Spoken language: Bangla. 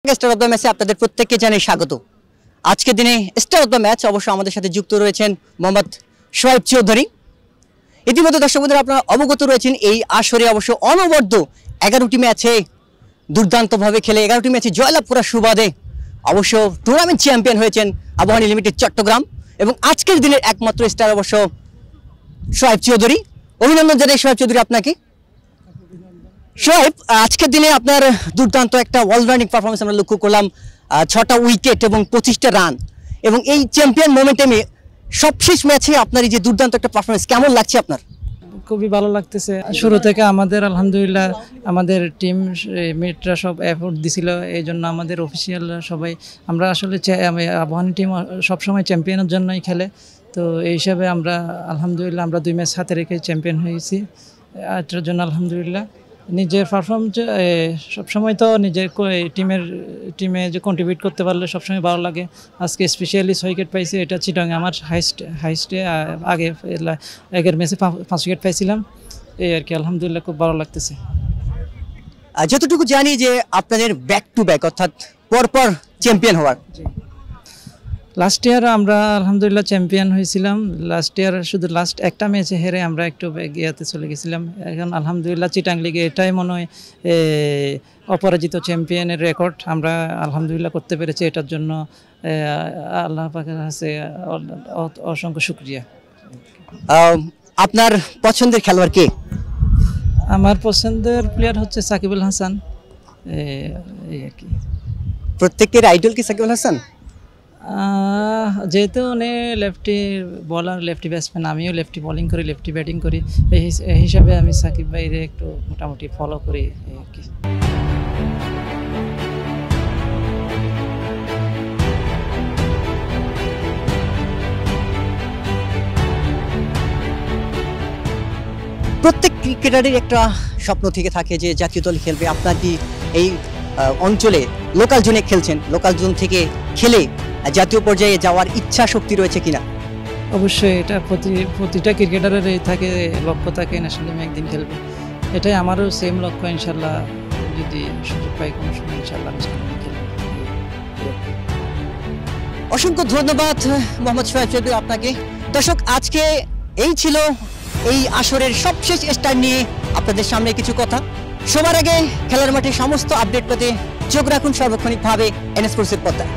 স্টার অফ দ্য ম্যাচে আপনাদের প্রত্যেককে জানাই স্বাগত। আজকের দিনে স্টার অফ দ্য ম্যাচ অবশ্য আমাদের সাথে যুক্ত রয়েছেন মোহাম্মদ শোয়েব চৌধুরী। ইতিমধ্যে দর্শক বন্ধুরা আপনারা অবগত রয়েছেন এই আসরে অবশ্য অনবদ্য 11টি ম্যাচে দুর্দান্তভাবে খেলে 11টি ম্যাচে জয়লাভ করার সুবাদে অবশ্য টুর্নামেন্ট চ্যাম্পিয়ন হয়েছেন আবাহনী লিমিটেড চট্টগ্রাম এবং আজকের দিনের একমাত্র স্টার অবশ্য শোয়েব চৌধুরী। অভিনন্দন জানাই শোয়েব চৌধুরী আপনাকে। শোয়েব, আজকের দিনে আপনার দুর্দান্ত একটা অলরাউন্ডিং পারফরমেন্স আমরা লক্ষ্য করলাম, 6টা উইকেট এবং 25টা রান এবং এই চ্যাম্পিয়ন মোমেন্টামে সবশেষ ম্যাচে আপনার এই যে দুর্দান্ত একটা পারফরমেন্স কেমন লাগছে আপনার? খুবই ভালো লাগতেছে। শুরু থেকে আমাদের আলহামদুলিল্লাহ আমাদের টিম মেটরা সব এফোর্ট দিছিল, এই জন্য আমাদের অফিসিয়ালরা সবাই আমরা আসলে আবাহনী টিম সবসময় চ্যাম্পিয়নের জন্যই খেলে, তো এই হিসাবে আমরা আলহামদুলিল্লাহ আমরা 2 ম্যাচ হাতে রেখে চ্যাম্পিয়ন হয়েছি। এটার জন্য আলহামদুলিল্লাহ নিজের পারফরমেন্স সবসময় তো নিজের টিমে যে কন্ট্রিবিউট করতে পারলে সবসময় ভালো লাগে। আজকে স্পেশালি 6 উইকেট পাইছি, এটা চিটাং আমার হাইস্টে আগে আগের ম্যাচে 5 উইকেট পাইছিলাম, এই আর কি। আলহামদুলিল্লাহ খুব ভালো লাগতেছে। যতটুকু জানি যে আপনাদের ব্যাক টু ব্যাক অর্থাৎ পরপর চ্যাম্পিয়ন হওয়ার। লাস্ট ইয়ার আমরা আলহামদুলিল্লাহ চ্যাম্পিয়ন হয়েছিলাম। লাস্ট ইয়ার শুধু লাস্ট একটা ম্যাচে হেরে আমরা একটু ইয়াতে চলে গেছিলাম। এখন আলহামদুলিল্লাহ চিটাং লিগে এটাই মনে হয় অপরাজিত চ্যাম্পিয়নের রেকর্ড আমরা আলহামদুলিল্লাহ করতে পেরেছি। এটার জন্য আল্লাহ পাকের কাছে অসংখ্য শুকরিয়া। আপনার পছন্দের খেলোয়াড় কে? আমার পছন্দের প্লেয়ার হচ্ছে সাকিব আল হাসান, এই আর কি। প্রত্যেকের আইডল কি সাকিব আল হাসান? যেহেতু উনি লেফটি বলার, লেফটি ব্যাটসম্যান, আমিও লেফটি বোলিং করি, লেফটি ব্যাটিং করি, এই হিসাবে আমি সাকিব ভাইরে একটু মোটামুটি ফলো করি আর কি। প্রত্যেক ক্রিকেটারের একটা স্বপ্ন থেকে থাকে যে জাতীয় দল খেলবে। আপনার কি এই অঞ্চলে লোকাল জোনে খেলছেন, লোকাল জোন থেকে খেলে জাতীয় পর্যায়ে যাওয়ার ইচ্ছা শক্তি রয়েছে কিনা? অবশ্যই, এটা প্রতিটা ক্রিকেটারের থাকে, লক্ষ্য থাকে ন্যাশনাল টিমে একদিন খেলবে। এটাই আমারও সেম লক্ষ্য। ইনশাল্লাহ যদি সুযোগ পাই কোনো সময় ইনশাল্লাহ ন্যাশনাল টিমে খেলব। অসংখ্য ধন্যবাদ মোহাম্মদ শোয়েব চৌধুরী আপনাকে। দর্শক, আজকে এই ছিল এই আসরের সবশেষ স্টার নিয়ে আপনাদের সামনে কিছু কথা। সবার আগে খেলার মাঠে সমস্ত আপডেট পেতে চোখ রাখুন সার্বক্ষণিকভাবে এনএস স্পোর্টসের পর্দায়।